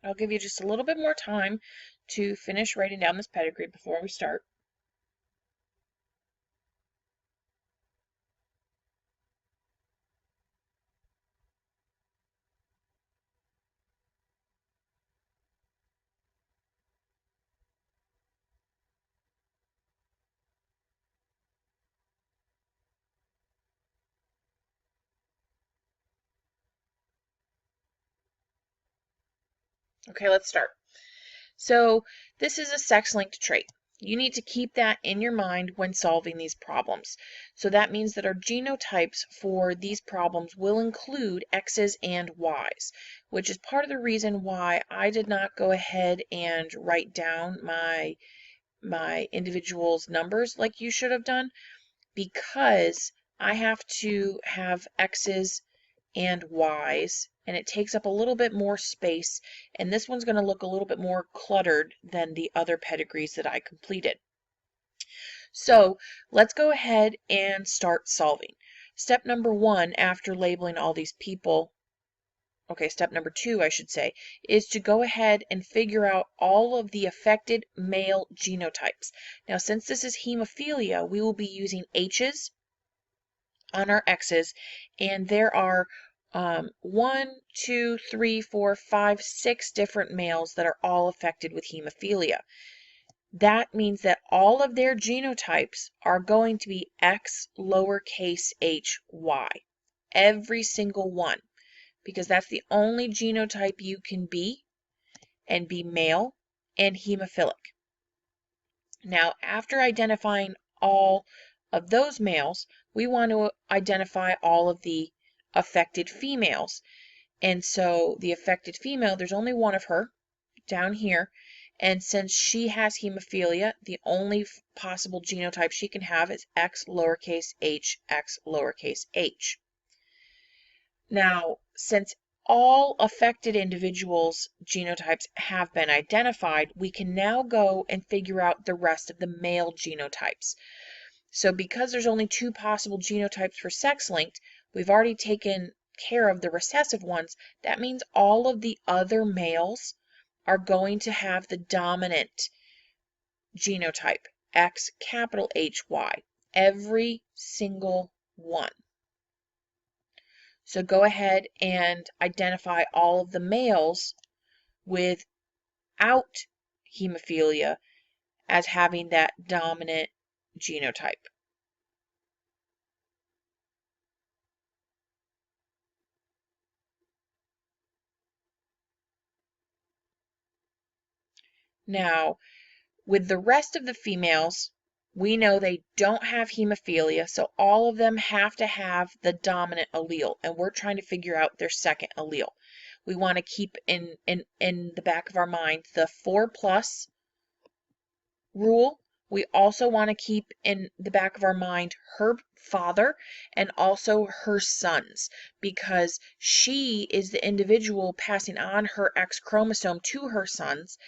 I'll give you just a little bit more time to finish writing down this pedigree before we start. Okay, let's start. So this is a sex-linked trait. You need to keep that in your mind when solving these problems. So that means that our genotypes for these problems will include X's and Y's, which is part of the reason why I did not go ahead and write down my individual's numbers like you should have done, because I have to have X's and Y's, and it takes up a little bit more space, and this one's going to look a little bit more cluttered than the other pedigrees that I completed. So let's go ahead and start solving. Step number 1, after labeling all these people, step number 2, I should say, is to go ahead and figure out all of the affected male genotypes. Now, since this is hemophilia, we will be using H's on our X's, and there are 1, 2, 3, 4, 5, 6 different males that are all affected with hemophilia. That means that all of their genotypes are going to be X lowercase h y. Every single one, because that's the only genotype you can be, and be male and hemophilic. Now, after identifying all of those males, we want to identify all of the affected females. And so the affected female, there's only one of her down here. And since she has hemophilia, the only possible genotype she can have is X lowercase h, X lowercase h. Now, since all affected individuals' genotypes have been identified, we can now go and figure out the rest of the male genotypes. So because there's only 2 possible genotypes for sex-linked, we've already taken care of the recessive ones. That means all of the other males are going to have the dominant genotype, X capital HY, every single one. So go ahead and identify all of the males without hemophilia as having that dominant genotype. Now, with the rest of the females, we know they don't have hemophilia, so all of them have to have the dominant allele, and we're trying to figure out their second allele. We want to keep in the back of our mind the 4+ rule. We also want to keep in the back of our mind her father and also her sons, because she is the individual passing on her X chromosome to her sons.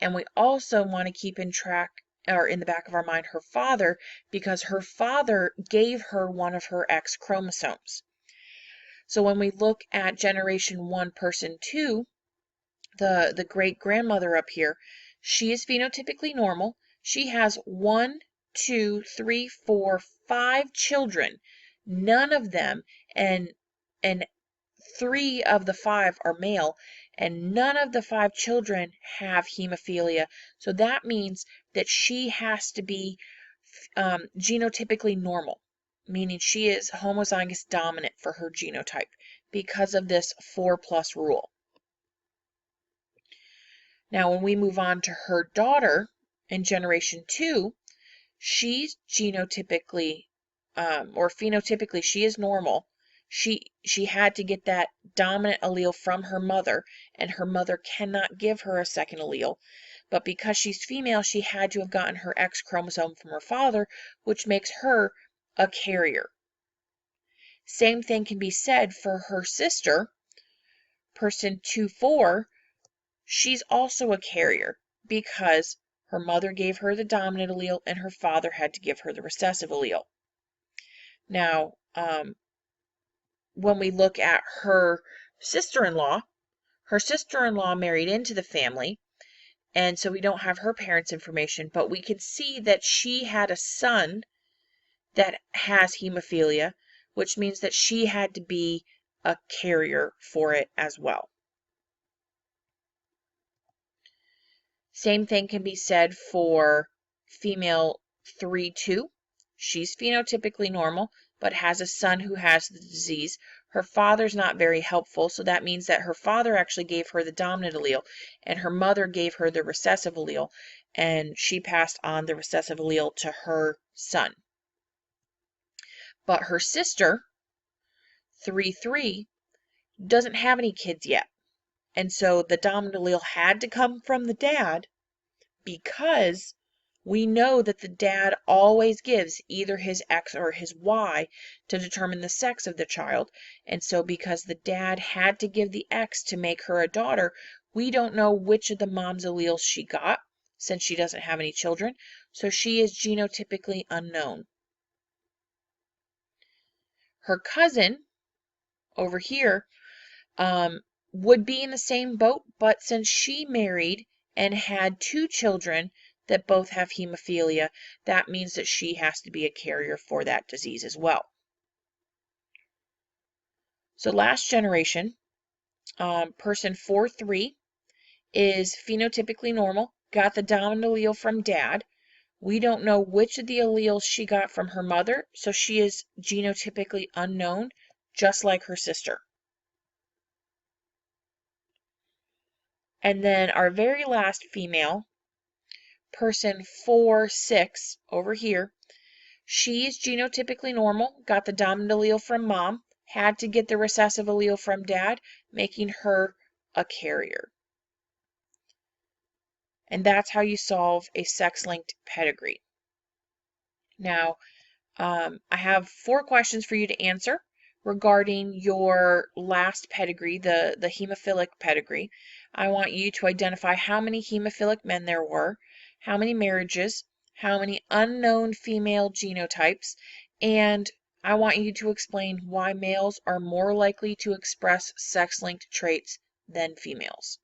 And we also want to keep in the back of our mind her father, because her father gave her one of her X chromosomes. So when we look at generation 1, person 2, the great grandmother up here, she is phenotypically normal. She has 1, 2, 3, 4, 5 children. None of them, and 3 of the 5 are male, and none of the 5 children have hemophilia. So that means that she has to be genotypically normal, meaning she is homozygous dominant for her genotype because of this 4+ rule. Now, when we move on to her daughter in generation 2, she's genotypically or phenotypically, she is normal. She had to get that dominant allele from her mother, and her mother cannot give her a second allele. But because she's female, she had to have gotten her X chromosome from her father, which makes her a carrier. Same thing can be said for her sister, person 2-4. She's also a carrier because her mother gave her the dominant allele and her father had to give her the recessive allele. Now, when we look at her sister-in-law, Her sister-in-law married into the family, and so we don't have her parents' information, but we can see that she had a son that has hemophilia, which means that she had to be a carrier for it as well. Same thing can be said for female 3-2. She's phenotypically normal, but has a son who has the disease. Her father's not very helpful, so that means that her father actually gave her the dominant allele, and her mother gave her the recessive allele, and she passed on the recessive allele to her son. But her sister, 3-3, doesn't have any kids yet, and so the dominant allele had to come from the dad, because we know that the dad always gives either his X or his Y to determine the sex of the child. And so because the dad had to give the X to make her a daughter, we don't know which of the mom's alleles she got, since she doesn't have any children. So she is genotypically unknown. Her cousin over here would be in the same boat, but since she married and had 2 children that both have hemophilia, that means that she has to be a carrier for that disease as well. So last generation, person 4-3 is phenotypically normal, got the dominant allele from dad. We don't know which of the alleles she got from her mother, so she is genotypically unknown, just like her sister. And then our very last female, person 4-6 over here, she's genotypically normal, got the dominant allele from mom, had to get the recessive allele from dad, making her a carrier. And that's how you solve a sex-linked pedigree. Now, I have 4 questions for you to answer regarding your last pedigree, the hemophilic pedigree. I want you to identify how many hemophilic men there were, how many marriages, how many unknown female genotypes, and I want you to explain why males are more likely to express sex-linked traits than females.